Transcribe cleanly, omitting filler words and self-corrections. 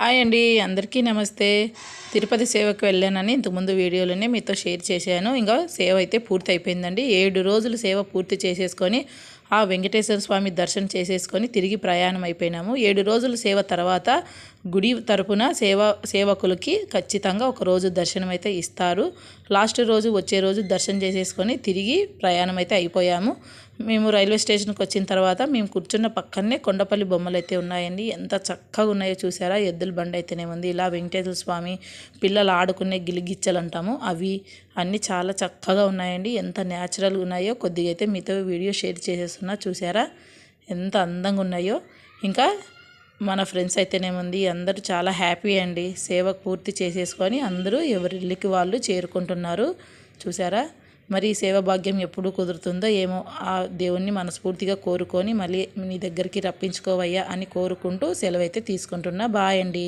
Hi అండి, అందరికీ నమస్తే. తిరుపతి సేవకు వెళ్ళానని ఇంతకుముందు వీడియోలోనే మీతో షేర్ చేశాను. ఇంకా సేవ అయితే పూర్తి అయిపోయిందండి. 7 రోజులు సేవ పూర్తి చేసేసుకొని ఆ వెంకటేశ్వర స్వామి దర్శనం చేసేసుకొని తిరిగి ప్రయాణం అయిపోయినాము. 7 రోజుల సేవ తర్వాత గుడి తరపున సేవకులకి ఖచ్చితంగా ఒక రోజు దర్శనం అయితే ఇస్తారు. లాస్ట్ రోజు వచ్చే రోజు దర్శనం చేసేసుకొని తిరిగి ప్రయాణం అయితే అయిపోయాము. మేము రైల్వే స్టేషన్కి వచ్చిన తర్వాత మేము కూర్చున్న పక్కనే కొండపల్లి బొమ్మలు అయితే ఉన్నాయండి. ఎంత చక్కగా ఉన్నాయో చూసారా. ఎద్దుల బండి అయితేనే ఉంది. ఇలా వెంకటేశ్వర స్వామి పిల్లలు ఆడుకునే గిలిగిచ్చలు అంటాము, అవి అన్నీ చాలా చక్కగా ఉన్నాయండి. ఎంత న్యాచురల్గా ఉన్నాయో కొద్దిగా అయితే మీతో వీడియో షేర్ చేసేస్తున్నా. చూసారా ఎంత అందంగా ఉన్నాయో. ఇంకా మన ఫ్రెండ్స్ అయితేనేముంది అందరూ చాలా హ్యాపీ అండి. సేవ పూర్తి చేసేసుకొని అందరూ ఎవరి ఇళ్ళకి వాళ్ళు చేరుకుంటున్నారు. చూసారా. మరి ఈ సేవ భాగ్యం ఎప్పుడు కుదురుతుందో ఏమో. ఆ దేవుణ్ణి మనస్ఫూర్తిగా కోరుకొని మళ్ళీ నీ దగ్గరికి రప్పించుకోవయ్యా అని కోరుకుంటూ సెలవు అయితే తీసుకుంటున్నా. బాయ్ అండి.